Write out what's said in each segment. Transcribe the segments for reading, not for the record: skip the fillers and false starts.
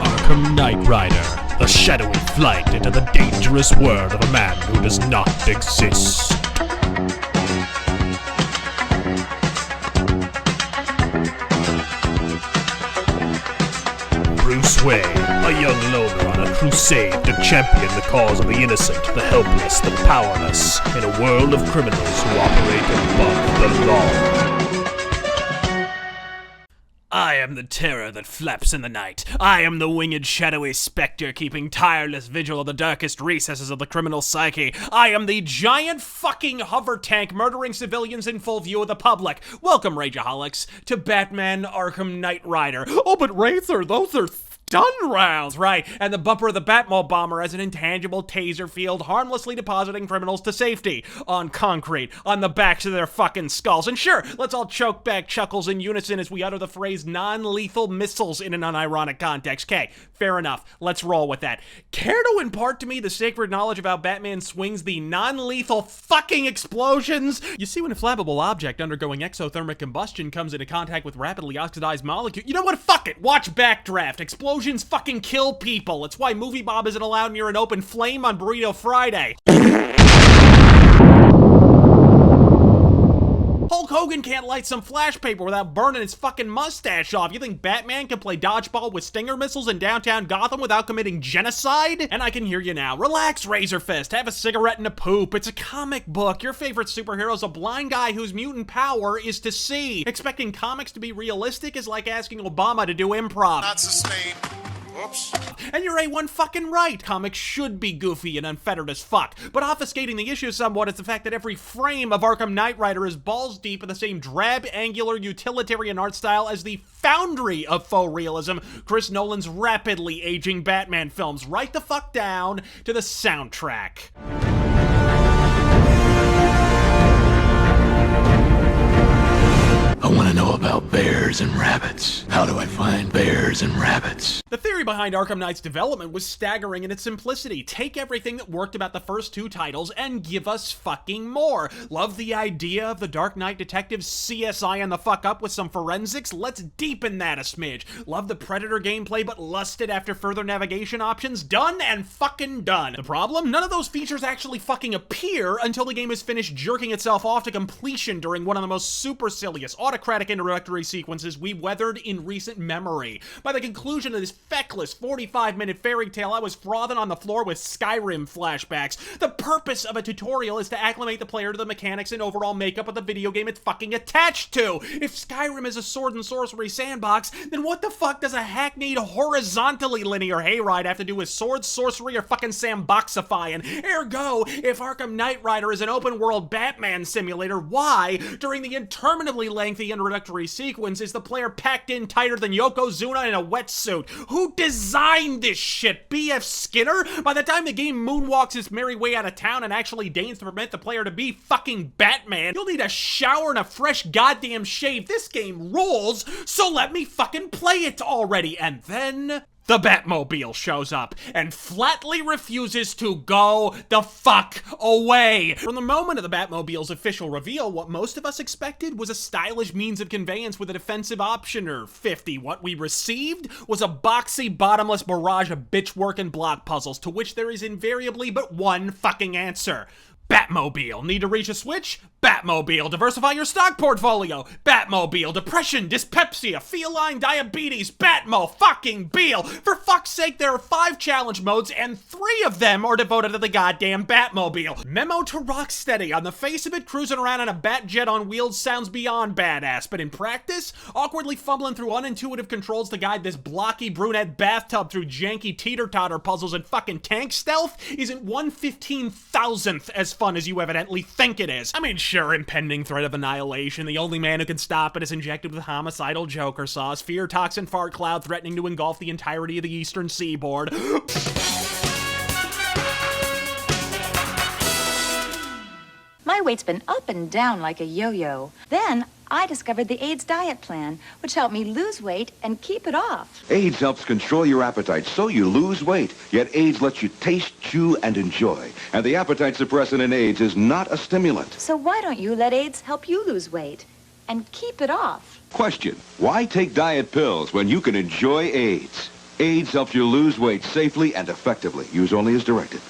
Arkham Knight Rider, the shadowy flight into the dangerous world of a man who does not exist. Bruce Wayne, a young loner on a crusade to champion the cause of the innocent, the helpless, the powerless, in a world of criminals who operate above the law. I am the terror that flaps in the night. I am the winged shadowy specter keeping tireless vigil of the darkest recesses of the criminal psyche. I am the giant fucking hover tank murdering civilians in full view of the public. Welcome, Rageaholics, to Batman Arkham Knight Rider. Oh, but Wraither, those are stun rounds, right? And the bumper of the Batmobile bomber as an intangible taser field harmlessly depositing criminals to safety on concrete, on the backs of their fucking skulls. And sure, let's all choke back chuckles in unison as we utter the phrase non-lethal missiles in an unironic context. Okay, fair enough. Let's roll with that. Care to impart to me the sacred knowledge of how Batman swings the non-lethal fucking explosions? You see, when a flammable object undergoing exothermic combustion comes into contact with rapidly oxidized molecules, you know what? Fuck it. Watch Backdraft. Explosions fucking kill people. It's why Movie Bob isn't allowed near an open flame on Burrito Friday. Hulk Hogan can't light some flash paper without burning his fucking mustache off. You think Batman can play dodgeball with Stinger missiles in downtown Gotham without committing genocide? And I can hear you now. Relax, Razorfist. Have a cigarette and a poop. It's a comic book. Your favorite superhero's a blind guy whose mutant power is to see. Expecting comics to be realistic is like asking Obama to do improv. Not sustained. Whoops. And you're A1 fucking right. Comics should be goofy and unfettered as fuck. But obfuscating the issue somewhat is the fact that every frame of Arkham Knight Rider is balls deep in the same drab, angular, utilitarian art style as the foundry of faux realism, Chris Nolan's rapidly aging Batman films. Right the fuck down to the soundtrack. I want to know about bears and rabbits. How do I find bears and rabbits? The theory behind Arkham Knight's development was staggering in its simplicity. Take everything that worked about the first two titles and give us fucking more. Love the idea of the Dark Knight detectives CSI-ing the fuck up with some forensics? Let's deepen that a smidge. Love the Predator gameplay but lusted after further navigation options? Done and fucking done. The problem? None of those features actually fucking appear until the game is finished jerking itself off to completion during one of the most supercilious, autocratic introductory sequences we weathered in recent memory. By the conclusion of this feckless 45-minute fairy tale, I was frothing on the floor with Skyrim flashbacks. The purpose of a tutorial is to acclimate the player to the mechanics and overall makeup of the video game it's fucking attached to. If Skyrim is a sword and sorcery sandbox, then what the fuck does a hackneyed, horizontally linear hayride have to do with swords, sorcery, or fucking sandboxifying? Ergo, if Arkham Knight Rider is an open-world Batman simulator, why, during the interminably lengthy introductory sequence, is the player packed in tighter than Yokozuna in a wetsuit? Who designed this shit? B.F. Skinner? By the time the game moonwalks its merry way out of town and actually deigns to permit the player to be fucking Batman, you'll need a shower and a fresh goddamn shave. This game rules, so let me fucking play it already. And then the Batmobile shows up and flatly refuses to go the fuck away. From the moment of the Batmobile's official reveal, what most of us expected was a stylish means of conveyance with a defensive option or 50. What we received was a boxy, bottomless barrage of bitch-work and block puzzles, to which there is invariably but one fucking answer. Batmobile. Need to reach a switch? Batmobile. Diversify your stock portfolio? Batmobile. Depression, dyspepsia, feline diabetes, Batmo-fucking-bile. For fuck's sake, there are 5 challenge modes, and 3 of them are devoted to the goddamn Batmobile. Memo to Rocksteady. On the face of it, cruising around in a Batjet on wheels sounds beyond badass, but in practice, awkwardly fumbling through unintuitive controls to guide this blocky brunette bathtub through janky teeter-totter puzzles and fucking tank stealth isn't 1/15,000th as fun as you evidently think it is. I mean, sure, impending threat of annihilation, the only man who can stop it is injected with homicidal Joker sauce, fear toxin fart cloud threatening to engulf the entirety of the eastern seaboard. My weight's been up and down like a yo-yo. Then I discovered the AIDS diet plan, which helped me lose weight and keep it off. AIDS helps control your appetite so you lose weight. Yet AIDS lets you taste, chew, and enjoy. And the appetite suppressant in AIDS is not a stimulant. So why don't you let AIDS help you lose weight and keep it off? Question: why take diet pills when you can enjoy AIDS? AIDS helps you lose weight safely and effectively. Use only as directed.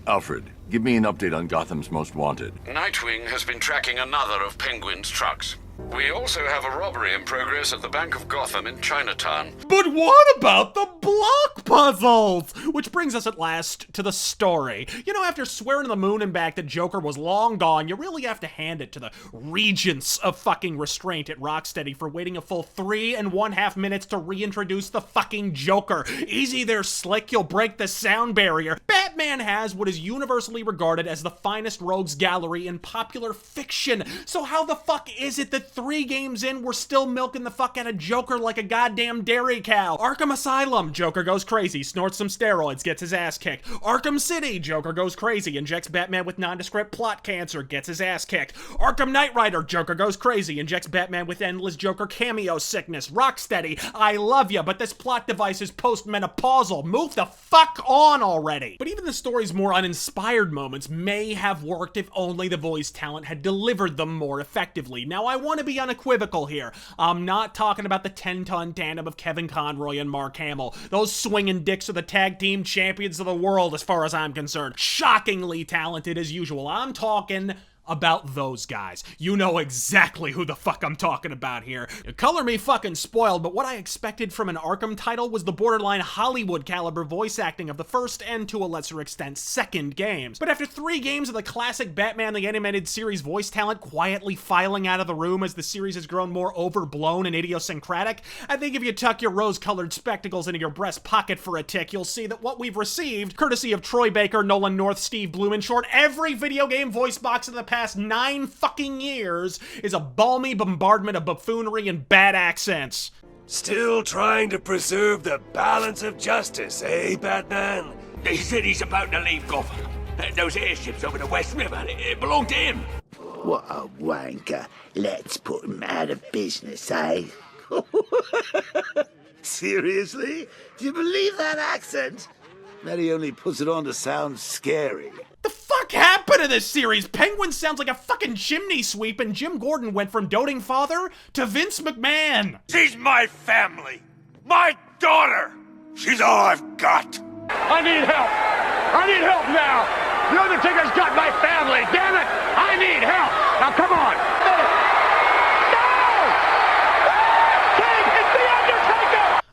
Alfred, give me an update on Gotham's Most Wanted. Nightwing has been tracking another of Penguin's trucks. We also have a robbery in progress at the Bank of Gotham in Chinatown. But what about the block puzzles? Which brings us at last to the story. You know, after swearing to the moon and back that Joker was long gone, you really have to hand it to the regents of fucking restraint at Rocksteady for waiting a full 3.5 minutes to reintroduce the fucking Joker. Easy there, Slick, you'll break the sound barrier. Batman has what is universally regarded as the finest rogues gallery in popular fiction. So how the fuck is it that 3 games in, we're still milking the fuck out of Joker like a goddamn dairy cow? Arkham Asylum, Joker goes crazy, snorts some steroids, gets his ass kicked. Arkham City, Joker goes crazy, injects Batman with nondescript plot cancer, gets his ass kicked. Arkham Knight Rider, Joker goes crazy, injects Batman with endless Joker cameo sickness. Rocksteady, I love ya, but this plot device is post-menopausal. Move the fuck on already. But even the story's more uninspired moments may have worked if only the voice talent had delivered them more effectively. Now, I want to be unequivocal here. I'm not talking about the 10-ton tandem of Kevin Conroy and Mark Hamill. Those swinging dicks are the tag team champions of the world as far as I'm concerned. Shockingly talented as usual. I'm talking about those guys. You know exactly who the fuck I'm talking about here. Color me fucking spoiled, but what I expected from an Arkham title was the borderline Hollywood caliber voice acting of the first and, to a lesser extent, second games. But after 3 games of the classic Batman the Animated Series voice talent quietly filing out of the room as the series has grown more overblown and idiosyncratic, I think if you tuck your rose-colored spectacles into your breast pocket for a tick, you'll see that what we've received, courtesy of Troy Baker, Nolan North, Steve Bloom, in short, every video game voice box in the past 9 fucking years, is a balmy bombardment of buffoonery and bad accents. Still trying to preserve the balance of justice, eh, Batman? They said he's about to leave Gotham. Those airships over the West River, it belong to him. What a wanker. Let's put him out of business, eh? Seriously? Do you believe that accent? That he only puts it on to sound scary. The fuck happened to this series? Penguin sounds like a fucking chimney sweep, and Jim Gordon went from doting father to Vince McMahon. She's my family. My daughter. She's all I've got. I need help. I need help now. The Undertaker's got my family. Damn it. I need help. Now come on.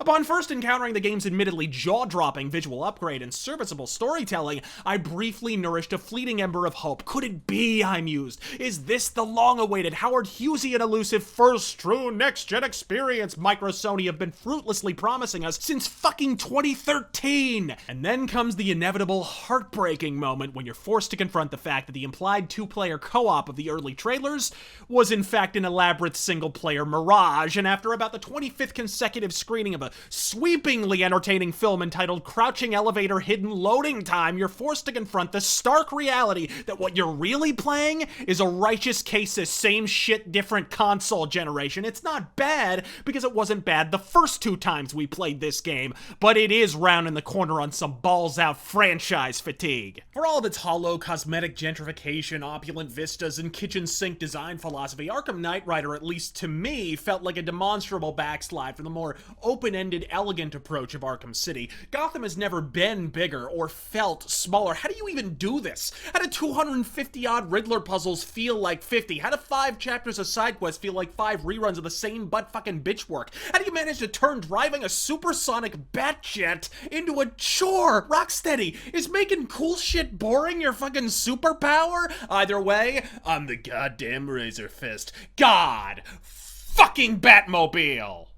Upon first encountering the game's admittedly jaw-dropping visual upgrade and serviceable storytelling, I briefly nourished a fleeting ember of hope. Could it be, I mused? Is this the long-awaited, Howard Hughesian elusive first true next-gen experience Micro Sony have been fruitlessly promising us since fucking 2013? And then comes the inevitable, heartbreaking moment when you're forced to confront the fact that the implied 2-player co-op of the early trailers was in fact an elaborate single-player mirage, and after about the 25th consecutive screening of a sweepingly entertaining film entitled Crouching Elevator Hidden Loading Time, you're forced to confront the stark reality that what you're really playing is a righteous case of same shit, different console generation. It's not bad, because it wasn't bad the first 2 times we played this game, but it is rounding the corner on some balls-out franchise fatigue. For all of its hollow cosmetic gentrification, opulent vistas, and kitchen sink design philosophy, Arkham Knight Rider, at least to me, felt like a demonstrable backslide from the more open-ended, elegant approach of Arkham City. Gotham has never been bigger or felt smaller. How do you even do this? How do 250-odd Riddler puzzles feel like 50? How do 5 chapters of side quests feel like 5 reruns of the same butt-fucking bitch work? How do you manage to turn driving a supersonic Batjet into a chore? Rocksteady, is making cool shit boring your fucking superpower? Either way, I'm the goddamn Razor Fist. God fucking Batmobile!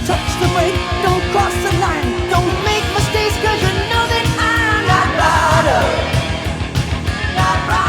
Touch the brake, don't cross the line, don't make mistakes, cause you know that I'm not Ryder. Not Ryder.